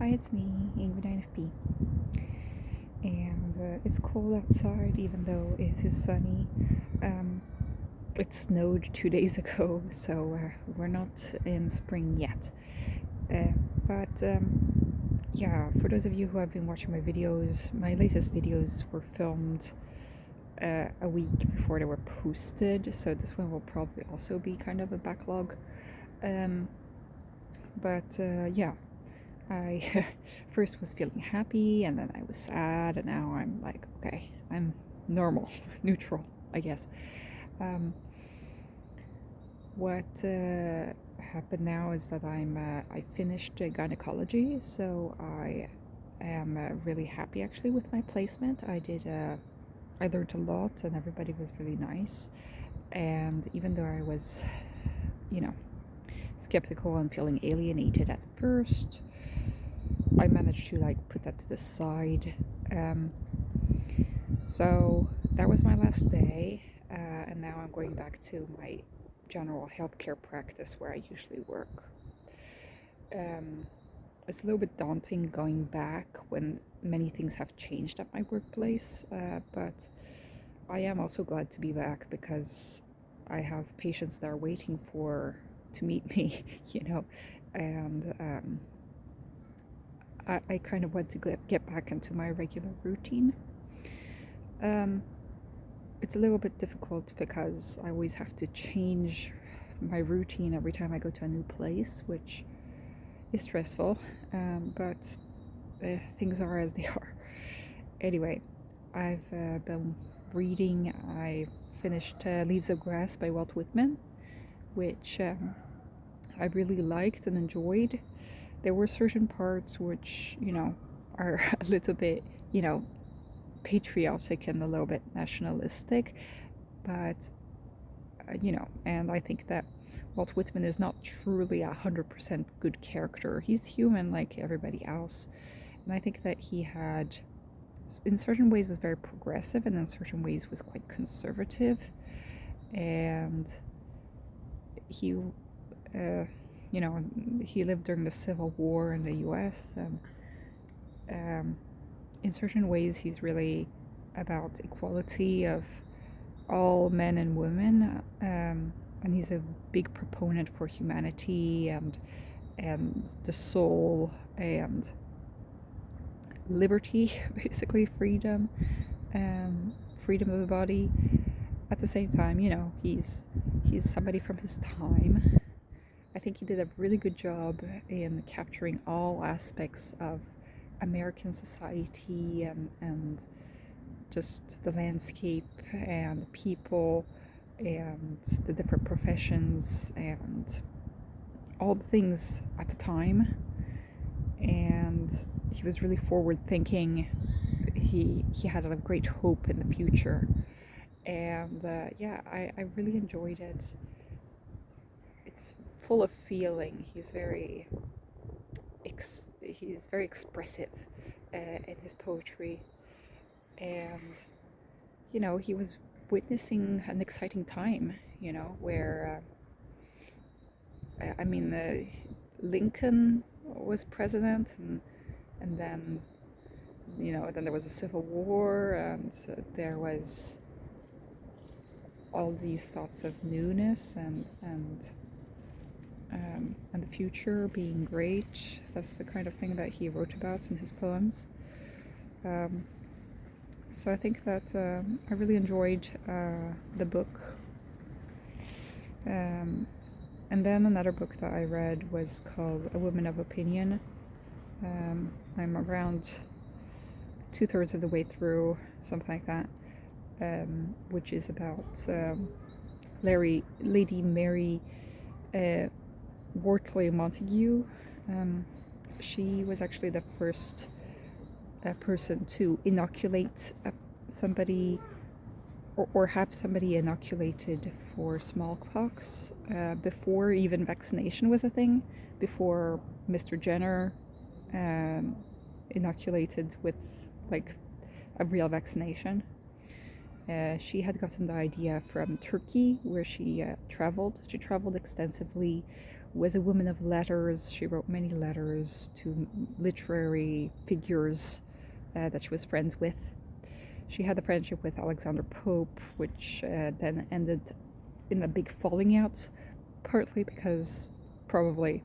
Hi, it's me, Ingrid INFP. And it's cold outside, even though it is sunny. Um, it snowed 2 days ago, so we're not in spring yet. Uh, but yeah, for those of you who have been watching my videos, my latest videos were filmed a week before they were posted, so this one will probably also be kind of a backlog. Um, but yeah, I first was feeling happy and then I was sad, and now I'm like, okay, I'm normal, neutral, I guess. Um, what happened now is that I finished gynecology, so I am really happy actually with my placement. I learned a lot and everybody was really nice. And even though I was, you know, skeptical and feeling alienated at first, I managed to like put that to the side. Um, so that was my last day, and now I'm going back to my general healthcare practice where I usually work. Um, it's a little bit daunting going back when many things have changed at my workplace, but I am also glad to be back because I have patients that are waiting for to meet me, and I kind of want to get back into my regular routine. Um, it's a little bit difficult because I always have to change my routine every time I go to a new place, which is stressful, but things are as they are. Anyway, I've been reading, I finished Leaves of Grass by Walt Whitman, which I really liked and enjoyed. There were certain parts which, are a little bit, patriotic and a little bit nationalistic, but and I think that Walt Whitman is not truly 100% good character. He's human like everybody else, and I think that he had, in certain ways, was very progressive, and in certain ways was quite conservative, and he, uh, he lived during the Civil War in the U.S. Um, in certain ways, he's really about equality of all men and women, and he's a big proponent for humanity and the soul and liberty, basically freedom of the body. At the same time, he's somebody from his time. I think he did a really good job in capturing all aspects of American society and just the landscape and the people and the different professions and all the things at the time. And he was really forward thinking. He had a great hope in the future, and yeah, I really enjoyed it. It's full of feeling. He's very expressive in his poetry, and he was witnessing an exciting time, where I mean, Lincoln was president, and then then there was a civil war, and there was all these thoughts of newness and the future being great. That's the kind of thing that he wrote about in his poems. Um, so I think that I really enjoyed the book. And then another book that I read was called A Woman of Opinion. I'm around 2/3 of the way through, something like that, which is about Lady Mary Wortley Montagu. She was actually the first person to inoculate somebody or have somebody inoculated for smallpox before even vaccination was a thing, before Mr. Jenner inoculated with like a real vaccination. She had gotten the idea from Turkey, where she traveled. She traveled extensively was a woman of letters. She wrote many letters to literary figures that she was friends with. She had a friendship with Alexander Pope, which then ended in a big falling out, partly because probably,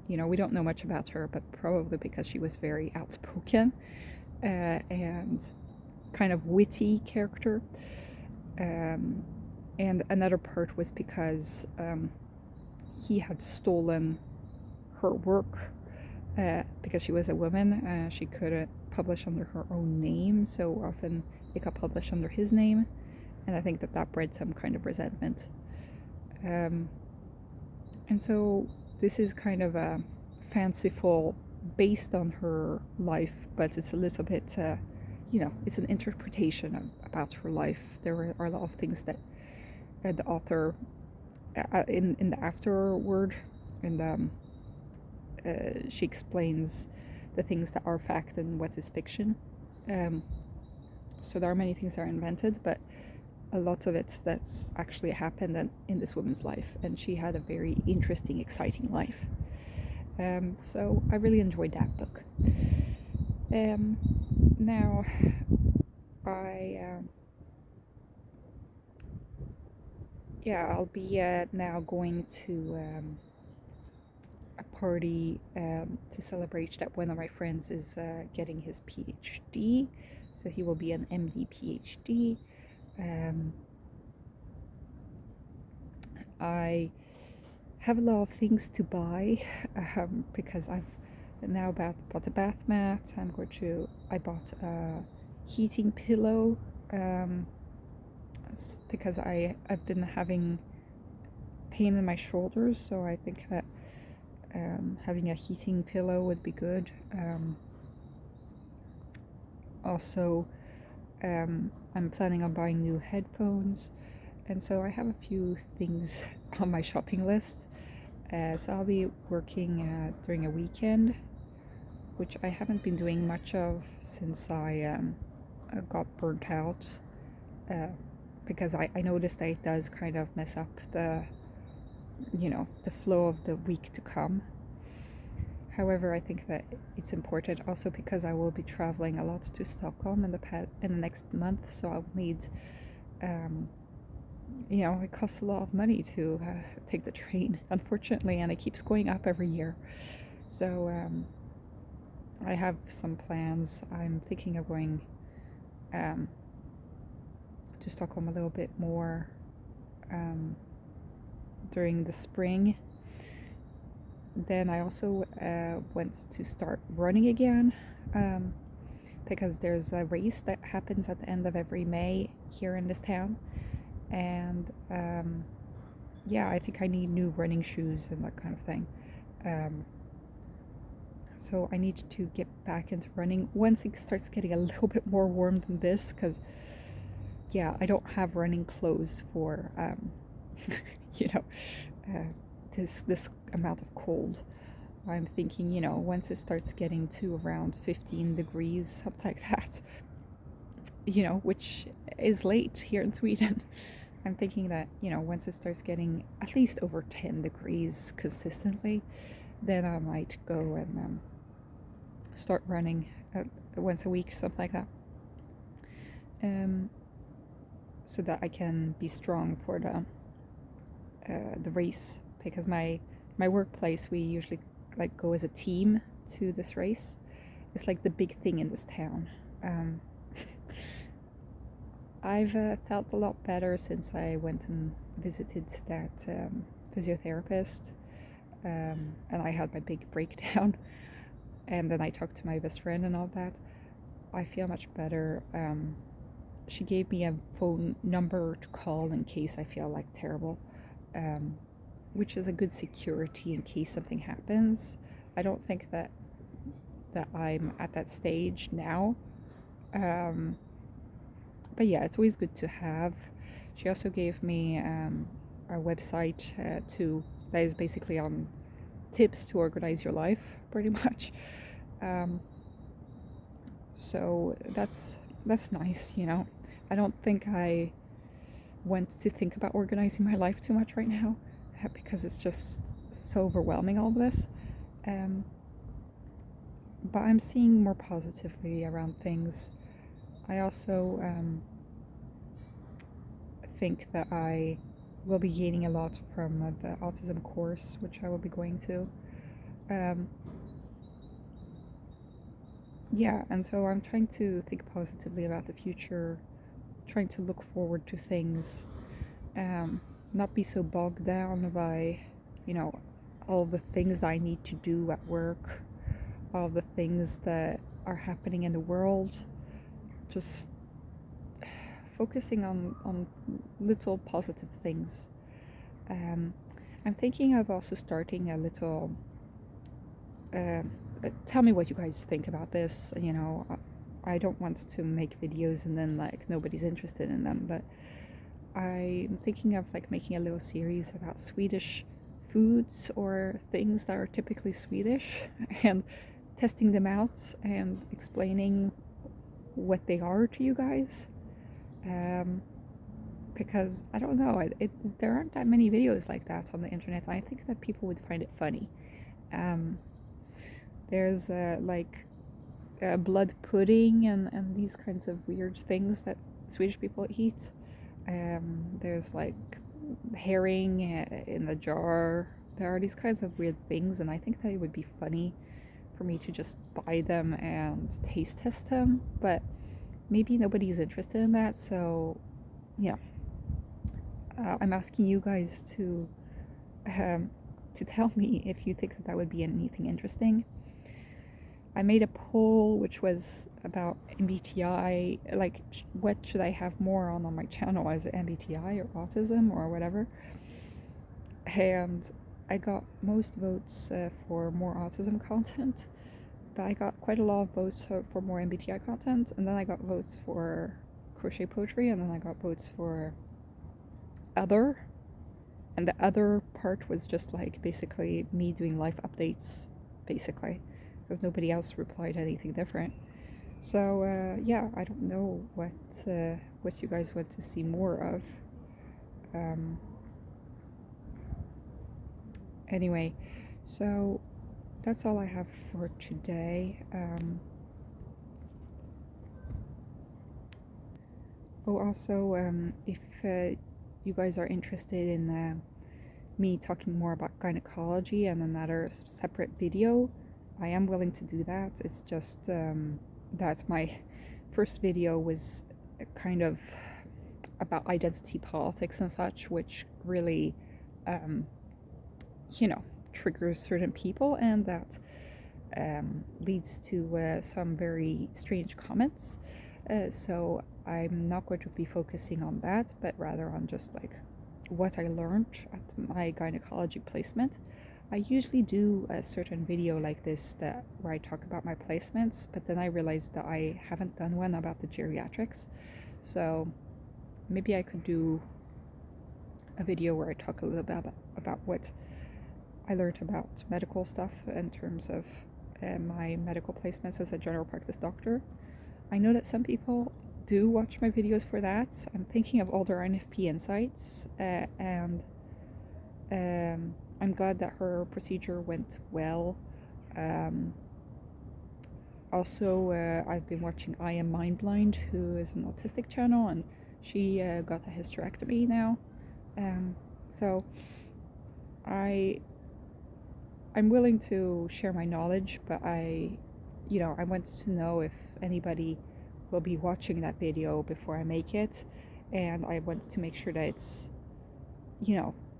we don't know much about her, but probably because she was very outspoken and kind of witty character. And another part was because he had stolen her work because she was a woman. She couldn't publish under her own name, so often it got published under his name, and I think that bred some kind of resentment. And so this is kind of a fanciful based on her life, but it's a little bit, it's an interpretation about her life. There are a lot of things that the author, in the afterword, she explains the things that are fact and what is fiction. So there are many things that are invented, but a lot of it that's actually happened in this woman's life, and she had a very interesting, exciting life. So I really enjoyed that book. Now, I'll be now going to a party to celebrate that one of my friends is getting his PhD. So he will be an MD PhD. I have a lot of things to buy because I've now bought a bath mat. I bought a heating pillow because I've been having pain in my shoulders, so I think that having a heating pillow would be good. Also, I'm planning on buying new headphones, and so I have a few things on my shopping list. So I'll be working during a weekend, which I haven't been doing much of since I got burnt out, because I noticed that it does kind of mess up the flow of the week to come. However, I think that it's important also because I will be traveling a lot to Stockholm in the next month, so I'll need, it costs a lot of money to take the train, unfortunately, and it keeps going up every year. So I have some plans. I'm thinking of going to Stockholm a little bit more during the spring. Then I also went to start running again because there's a race that happens at the end of every May here in this town, and I think I need new running shoes and that kind of thing. So I need to get back into running once it starts getting a little bit more warm than this, because I don't have running clothes for this amount of cold. I'm thinking, once it starts getting to around 15 degrees, something like that, which is late here in Sweden. I'm thinking that, once it starts getting at least over 10 degrees consistently, then I might go and start running once a week, something like that. So that I can be strong for the race, because my workplace, we usually go as a team to this race. It's like the big thing in this town. I've felt a lot better since I went and visited that physiotherapist, and I had my big breakdown, and then I talked to my best friend and all that. I feel much better. She gave me a phone number to call in case I feel terrible, which is a good security in case something happens. I don't think that I'm at that stage now. But it's always good to have. She also gave me a website that is basically on tips to organize your life, pretty much. So that's nice, I don't think I went to think about organizing my life too much right now, because it's just so overwhelming, all this. Um, but I'm seeing more positively around things. I also think that I will be gaining a lot from the autism course, which I will be going to. Um, yeah, and so I'm trying to think positively about the future, trying to look forward to things, um, not be so bogged down by, you know, all the things I need to do at work, all the things that are happening in the world. Just focusing on little positive things. Um, I'm thinking of also starting a little. Tell me what you guys think about this. You know, I don't want to make videos and then like nobody's interested in them, but I'm thinking of like making a little series about Swedish foods or things that are typically Swedish and testing them out and explaining what they are to you guys. Um, because I don't know, there aren't that many videos like that on the internet. I think that people would find it funny. Um, there's like blood pudding and these kinds of weird things that Swedish people eat. There's like herring in a jar. There are these kinds of weird things, and I think that it would be funny for me to just buy them and taste test them. But maybe nobody's interested in that, so yeah. I'm asking you guys to tell me if you think that that would be anything interesting. I made a poll which was about MBTI, like what should I have more on my channel? Is it MBTI or autism or whatever? And I got most votes for more autism content, but I got quite a lot of votes for more MBTI content, and then I got votes for crochet poetry, and then I got votes for other, and the other part was just like basically me doing life updates, basically, because nobody else replied anything different. So yeah, I don't know what you guys want to see more of. Um, anyway, so that's all I have for today. Also, if you guys are interested in me talking more about gynecology and another separate video, I am willing to do that. It's just that my first video was kind of about identity politics and such, which really, um, you know, triggers certain people, and that leads to some very strange comments. So I'm not going to be focusing on that, but rather on just like what I learned at my gynecology placement. I usually do a certain video like this where I talk about my placements, but then I realized that I haven't done one about the geriatrics. So maybe I could do a video where I talk a little bit about what I learned about medical stuff in terms of my medical placements as a general practice doctor. I know that some people do watch my videos for that. I'm thinking of older NFP insights, and I'm glad that her procedure went well. Also, I've been watching I Am Mindblind, who is an autistic channel, and she got a hysterectomy now. So I'm willing to share my knowledge, but I want to know if anybody will be watching that video before I make it, and I want to make sure that it's,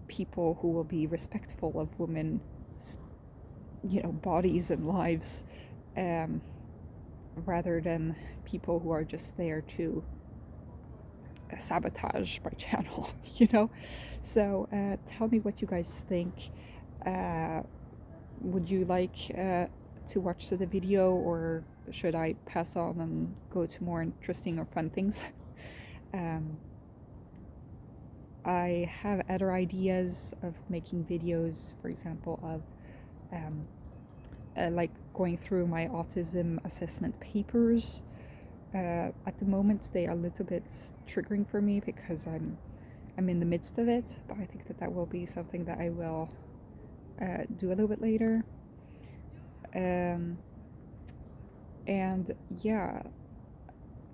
people who will be respectful of women's, bodies and lives, rather than people who are just there to sabotage my channel, So tell me what you guys think. Would you like to watch the video, or should I pass on and go to more interesting or fun things? I have other ideas of making videos, for example, of like going through my autism assessment papers. At the moment, they are a little bit triggering for me because I'm in the midst of it, but I think that will be something that I will do a little bit later. Um, and yeah,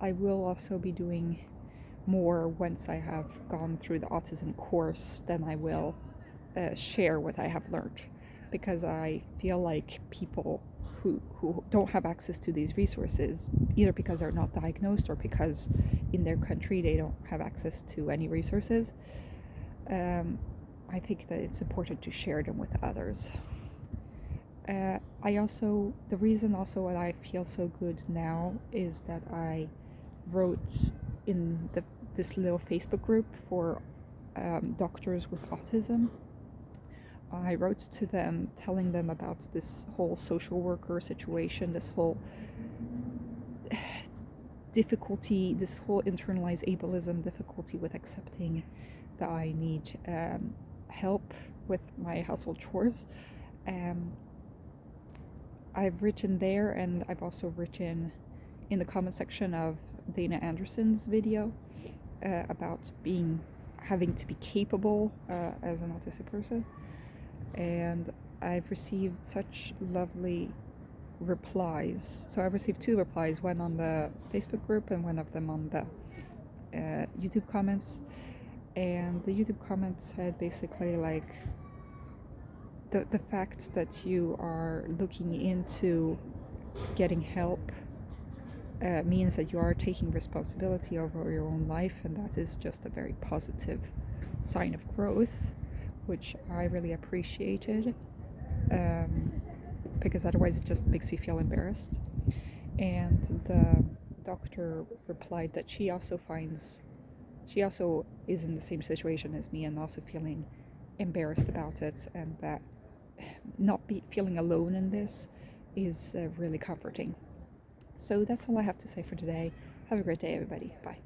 I will also be doing more once I have gone through the autism course. Then I will share what I have learned, because I feel like people who don't have access to these resources, either because they're not diagnosed or because in their country they don't have access to any resources, I think that it's important to share them with others. The reason also that I feel so good now is that I wrote in this little Facebook group for doctors with autism. I wrote to them telling them about this whole social worker situation, this whole difficulty, this whole internalized ableism difficulty with accepting that I need help with my household chores. I've written there, and I've also written in the comment section of Dana Anderson's video about having to be capable as an autistic person. And I've received such lovely replies. So I've received 2 replies, one on the Facebook group and one of them on the YouTube comments. And the YouTube comments said basically like the fact that you are looking into getting help means that you are taking responsibility over your own life, and that is just a very positive sign of growth, which I really appreciated, because otherwise it just makes me feel embarrassed. And the doctor replied that she also is in the same situation as me and also feeling embarrassed about it, and that not feeling alone in this is really comforting. So that's all I have to say for today. Have a great day, everybody. Bye.